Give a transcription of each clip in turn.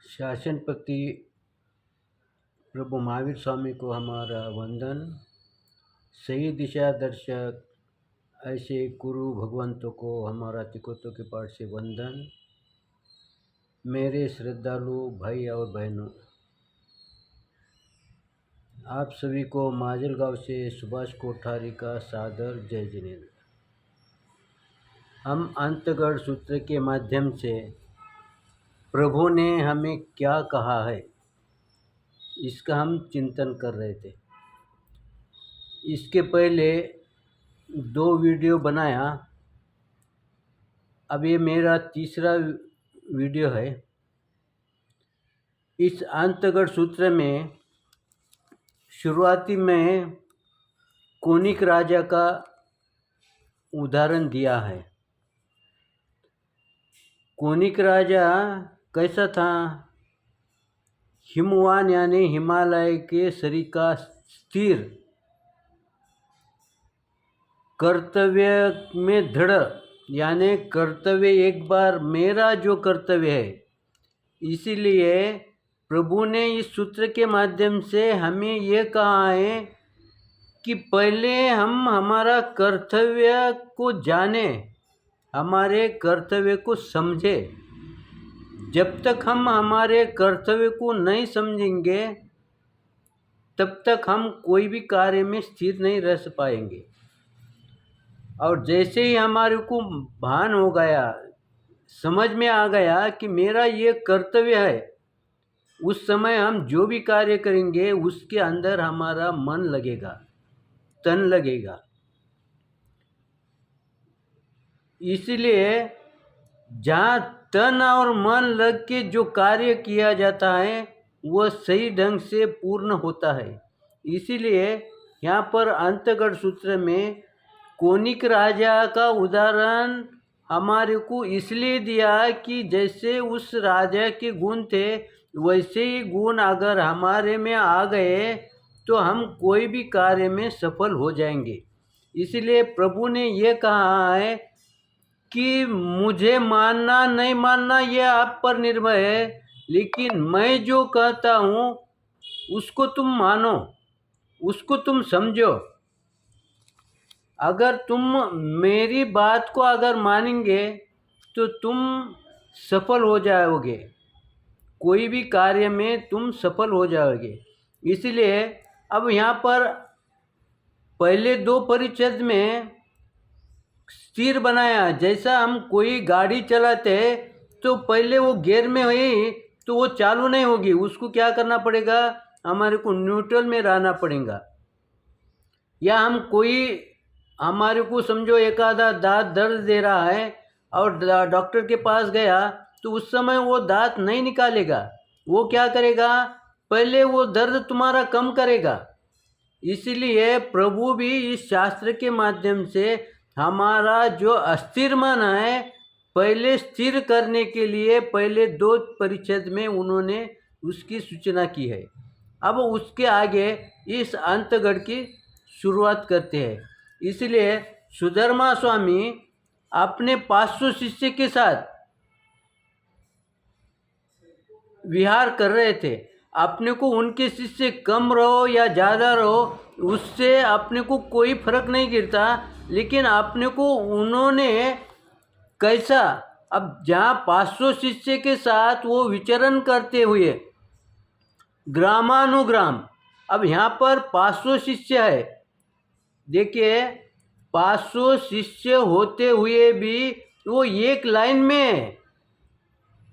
शासनपति प्रभु महावीर स्वामी को हमारा वंदन। सही दिशा दर्शक ऐसे गुरु भगवंतों को हमारा तिकोतों के पाठ से वंदन। मेरे श्रद्धालु भाई और बहनों, आप सभी को माजलगांव से सुभाष कोठारी का सादर जय जिनेंद्र। हम अंतगढ़ सूत्र के माध्यम से प्रभु ने हमें क्या कहा है, इसका हम चिंतन कर रहे थे। इसके पहले 2 वीडियो बनाया, अब ये मेरा तीसरा वीडियो है। इस अंतगढ़ सूत्र में शुरुआती में कोनिक राजा का उदाहरण दिया है। कोनिक राजा कैसा था? हिमवान यानी हिमालय के शरीर का स्थिर, कर्तव्य में दृढ़, यानी कर्तव्य एक बार मेरा जो कर्तव्य है। इसीलिए प्रभु ने इस सूत्र के माध्यम से हमें ये कहा है कि पहले हम हमारा कर्तव्य को जाने, हमारे कर्तव्य को समझे। जब तक हम हमारे कर्तव्य को नहीं समझेंगे तब तक हम कोई भी कार्य में स्थिर नहीं रह पाएंगे। और जैसे ही हमारे को भान हो गया, समझ में आ गया कि मेरा ये कर्तव्य है, उस समय हम जो भी कार्य करेंगे उसके अंदर हमारा मन लगेगा, तन लगेगा। इसलिए जहाँ तन और मन लग के जो कार्य किया जाता है वह सही ढंग से पूर्ण होता है। इसीलिए यहाँ पर अंतगढ़ सूत्र में कोनिक राजा का उदाहरण हमारे को इसलिए दिया कि जैसे उस राजा के गुण थे वैसे ही गुण अगर हमारे में आ गए तो हम कोई भी कार्य में सफल हो जाएंगे। इसलिए प्रभु ने ये कहा है कि मुझे मानना नहीं मानना ये आप पर निर्भर है, लेकिन मैं जो कहता हूँ उसको तुम मानो, उसको तुम समझो। अगर तुम मेरी बात को अगर मानेंगे तो तुम सफल हो जाओगे, कोई भी कार्य में तुम सफल हो जाओगे। इसलिए अब यहाँ पर पहले 2 परिच्छेद में स्थिर बनाया। जैसा हम कोई गाड़ी चलाते हैं तो पहले वो गियर में हुई तो वो चालू नहीं होगी, उसको क्या करना पड़ेगा, हमारे को न्यूट्रल में रहना पड़ेगा। या हम कोई, हमारे को समझो एक आधा दांत दर्द दे रहा है और डॉक्टर के पास गया तो उस समय वो दांत नहीं निकालेगा, वो क्या करेगा, पहले वो दर्द तुम्हारा कम करेगा। इसलिए प्रभु भी इस शास्त्र के माध्यम से हमारा जो अस्थिर मन है पहले स्थिर करने के लिए पहले 2 परिच्छेद में उन्होंने उसकी सूचना की है। अब उसके आगे इस अंतगढ़ की शुरुआत करते हैं। इसलिए सुधर्मा स्वामी अपने 500 शिष्य के साथ विहार कर रहे थे। अपने को उनके शिष्य कम रहो या ज़्यादा रहो उससे अपने को कोई फर्क नहीं गिरता, लेकिन अपने को उन्होंने कैसा, अब जहाँ 500 शिष्य के साथ वो विचरण करते हुए ग्रामानुग्राम, अब यहाँ पर 500 शिष्य है। देखिए 500 शिष्य होते हुए भी वो एक लाइन में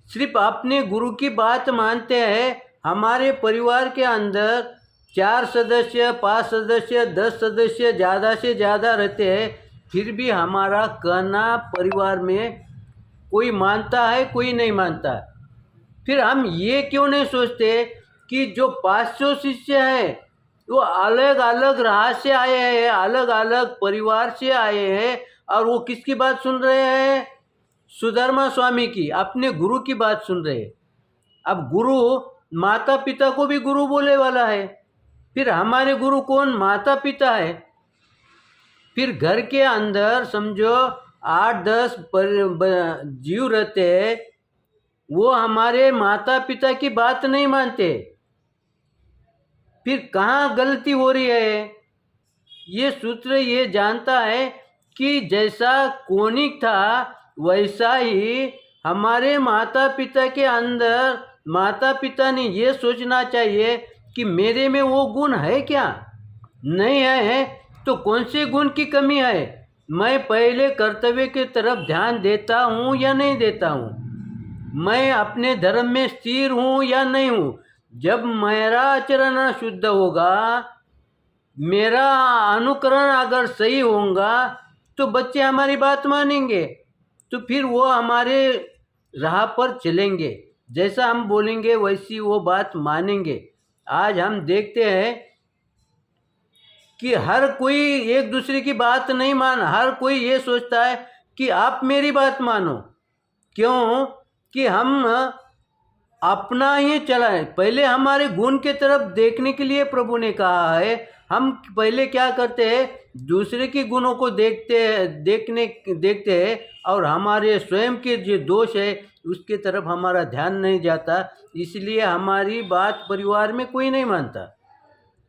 सिर्फ अपने गुरु की बात मानते हैं। हमारे परिवार के अंदर 4 सदस्य, 5 सदस्य, 10 सदस्य ज़्यादा से ज़्यादा रहते हैं, फिर भी हमारा कहना परिवार में कोई मानता है, कोई नहीं मानता। फिर हम ये क्यों नहीं सोचते कि जो 500 शिष्य हैं वो अलग अलग राह से आए हैं, अलग अलग परिवार से आए हैं, और वो किसकी बात सुन रहे हैं, सुधर्मा स्वामी की, अपने गुरु की बात सुन रहे हैं। अब गुरु माता पिता को भी गुरु बोले वाला है, फिर हमारे गुरु कौन, माता पिता है। फिर घर के अंदर समझो 8-10 जीव रहते हैं, वो हमारे माता पिता की बात नहीं मानते, फिर कहाँ गलती हो रही है? ये सूत्र ये जानता है कि जैसा कोनिक था वैसा ही हमारे माता पिता के अंदर माता पिता ने ये सोचना चाहिए कि मेरे में वो गुण है क्या, नहीं है तो कौन से गुण की कमी है, मैं पहले कर्तव्य की तरफ ध्यान देता हूँ या नहीं देता हूँ, मैं अपने धर्म में स्थिर हूँ या नहीं हूँ। जब मेरा आचरण शुद्ध होगा, मेरा अनुकरण अगर सही होगा तो बच्चे हमारी बात मानेंगे, तो फिर वो हमारे राह पर चलेंगे, जैसा हम बोलेंगे वैसी वो बात मानेंगे। आज हम देखते हैं कि हर कोई एक दूसरे की बात नहीं हर कोई ये सोचता है कि आप मेरी बात मानो, क्यों कि हम अपना ही चलाएं। पहले हमारे गुण के तरफ देखने के लिए प्रभु ने कहा है। हम पहले क्या करते हैं, दूसरे के गुणों को देखते हैं और हमारे स्वयं के जो दोष है उसके तरफ हमारा ध्यान नहीं जाता, इसलिए हमारी बात परिवार में कोई नहीं मानता।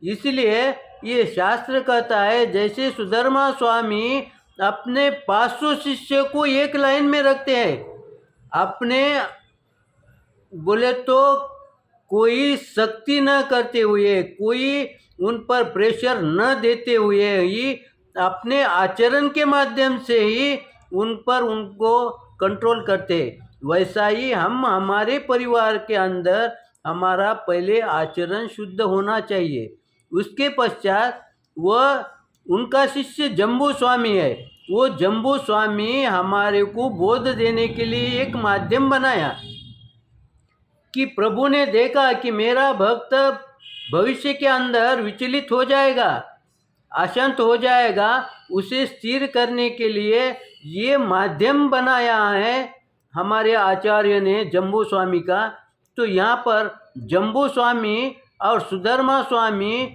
इसलिए ये शास्त्र कहता है, जैसे सुधर्मा स्वामी अपने 500 शिष्य को एक लाइन में रखते हैं, अपने बोले तो कोई सख्ती न करते हुए, कोई उन पर प्रेशर न देते हुए ही अपने आचरण के माध्यम से ही उन पर उनको कंट्रोल करते, वैसा ही हम हमारे परिवार के अंदर हमारा पहले आचरण शुद्ध होना चाहिए। उसके पश्चात वह उनका शिष्य जम्बू स्वामी है, वो जम्बू स्वामी हमारे को बोध देने के लिए एक माध्यम बनाया कि प्रभु ने देखा कि मेरा भक्त भविष्य के अंदर विचलित हो जाएगा, अशांत हो जाएगा, उसे स्थिर करने के लिए ये माध्यम बनाया है हमारे आचार्य ने जम्बू स्वामी का। तो यहाँ पर जम्बू स्वामी और सुधर्मा स्वामी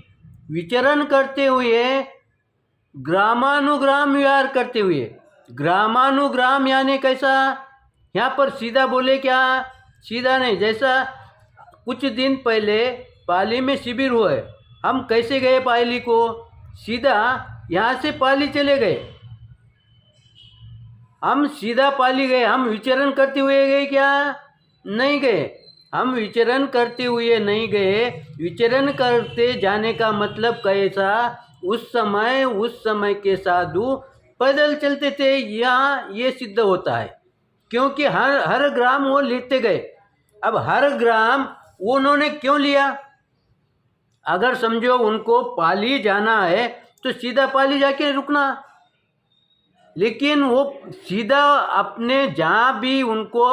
विचरण करते हुए ग्रामानुग्राम विहार करते हुए, ग्रामानुग्राम यानी कैसा, यहाँ पर सीधा बोले क्या, सीधा नहीं, जैसा कुछ दिन पहले पाली में शिविर हुए, हम कैसे गए पाली को, सीधा यहाँ से पाली चले गए, हम सीधा पाली गए, हम विचरण करते हुए गए क्या, नहीं गए, हम विचरण करते हुए नहीं गए। विचरण करते जाने का मतलब कैसा, उस समय के साधु पैदल चलते थे, यहाँ ये सिद्ध होता है, क्योंकि हर ग्राम वो लेते गए। अब हर ग्राम उन्होंने क्यों लिया, अगर समझो उनको पाली जाना है तो सीधा पाली जाके रुकना, लेकिन वो सीधा अपने जहाँ भी उनको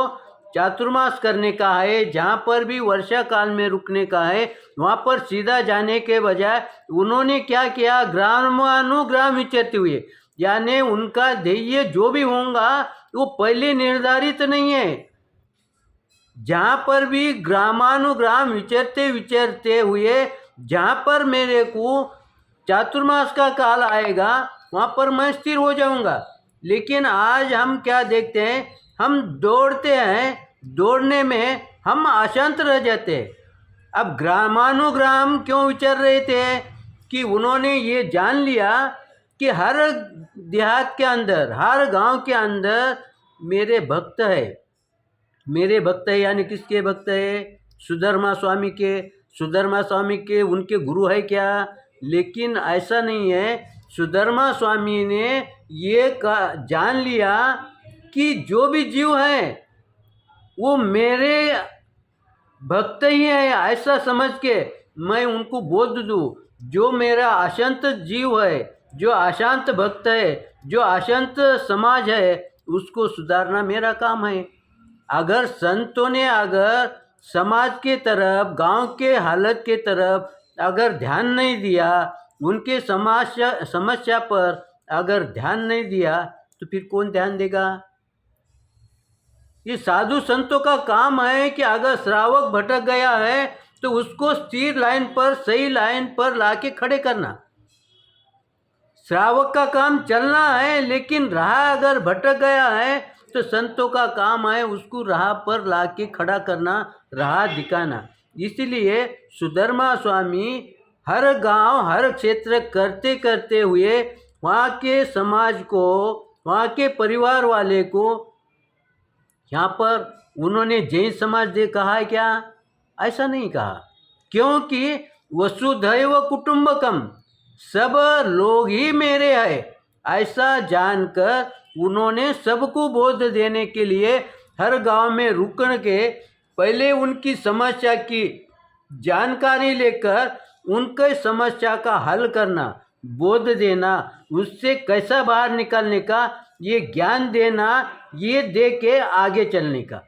चातुर्मास करने का है, जहाँ पर भी वर्षा काल में रुकने का है, वहाँ पर सीधा जाने के बजाय उन्होंने क्या किया, ग्रामानुग्राम विचरते हुए, यानी उनका ध्येय जो भी होगा वो पहले निर्धारित नहीं है। जहाँ पर भी ग्रामानुग्राम विचरते हुए, जहाँ पर मेरे को चातुर्मास का काल आएगा वहाँ पर मैं स्थिर हो जाऊँगा। लेकिन आज हम क्या देखते हैं, हम दौड़ते हैं, दौड़ने में हम अशांत रह जाते हैं। अब ग्रामानुग्राम क्यों विचर रहे थे कि उन्होंने ये जान लिया कि हर देहात के अंदर, हर गांव के अंदर मेरे भक्त है, मेरे भक्त है, यानी किसके भक्त है, सुधर्मा स्वामी के। सुधर्मा स्वामी के उनके गुरु है क्या, लेकिन ऐसा नहीं है। सुधर्मा स्वामी ने ये जान लिया कि जो भी जीव है वो मेरे भक्त ही है, ऐसा समझ के मैं उनको बोध दूँ। जो मेरा अशांत जीव है, जो अशांत भक्त है, जो अशांत समाज है, उसको सुधारना मेरा काम है। अगर संतों ने अगर समाज के तरफ, गांव के हालत के तरफ अगर ध्यान नहीं दिया, उनके समस्या पर अगर ध्यान नहीं दिया, तो फिर कौन ध्यान देगा। ये साधु संतों का काम है कि अगर श्रावक भटक गया है तो उसको स्थिर लाइन पर, सही लाइन पर लाके खड़े करना। श्रावक का काम चलना है, लेकिन राह अगर भटक गया है तो संतों का काम है उसको राह पर ला के खड़ा करना, राह दिखाना। इसलिए सुधर्मा स्वामी हर गांव हर क्षेत्र करते करते हुए वहाँ के समाज को, वहाँ के परिवार वाले को, यहाँ पर उन्होंने जैन समाज दे कहा है क्या? ऐसा नहीं कहा, क्योंकि वसुधैव कुटुंबकम, सब लोग ही मेरे हैं, ऐसा जानकर उन्होंने सबको बोध देने के लिए हर गांव में रुकन के पहले उनकी समस्या की जानकारी लेकर उनके समस्या का हल करना, बोध देना, उससे कैसा बाहर निकलने का ये ज्ञान देना, ये दे के आगे चलने का।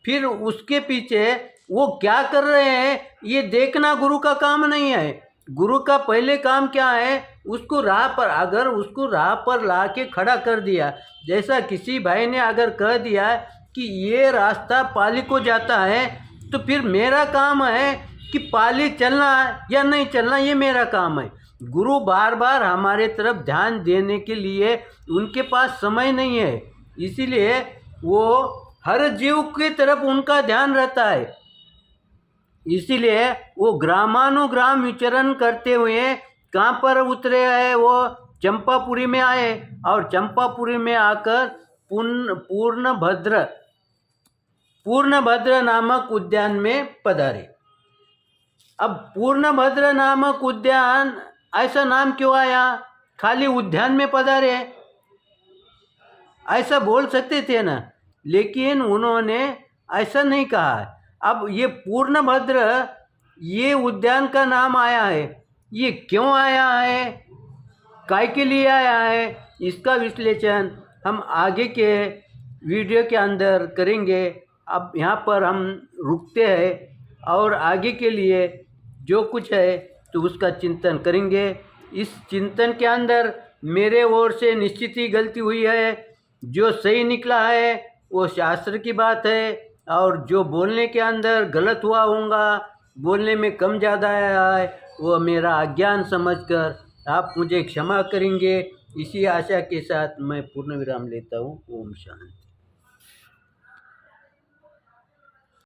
फिर उसके पीछे वो क्या कर रहे हैं ये देखना गुरु का काम नहीं है। गुरु का पहले काम क्या है, उसको राह पर, अगर उसको राह पर ला के खड़ा कर दिया, जैसा किसी भाई ने अगर कह दिया कि ये रास्ता पाली को जाता है, तो फिर मेरा काम है कि पाली चलना या नहीं चलना, ये मेरा काम है। गुरु बार बार हमारे तरफ ध्यान देने के लिए उनके पास समय नहीं है, इसीलिए वो हर जीव की तरफ उनका ध्यान रहता है। इसीलिए वो ग्रामानुग्राम विचरण करते हुए कहाँ पर उतरे हैं, वो चंपापुरी में आए और चंपापुरी में आकर पूर्णभद्र नामक उद्यान में पधारे। अब पूर्णभद्र नामक उद्यान ऐसा नाम क्यों आया? खाली उद्यान में पधारे ऐसा बोल सकते थे ना, लेकिन उन्होंने ऐसा नहीं कहा। अब ये पूर्णभद्र, ये उद्यान का नाम आया है, ये क्यों आया है, काय के लिए आया है, इसका विश्लेषण हम आगे के वीडियो के अंदर करेंगे। अब यहाँ पर हम रुकते हैं और आगे के लिए जो कुछ है तो उसका चिंतन करेंगे। इस चिंतन के अंदर मेरे ओर से निश्चित ही गलती हुई है, जो सही निकला है वो शास्त्र की बात है, और जो बोलने के अंदर गलत हुआ होगा, बोलने में कम ज़्यादा आया है, वो मेरा अज्ञान समझकर आप मुझे क्षमा करेंगे। इसी आशा के साथ मैं पूर्ण विराम लेता हूँ। ओम शांति।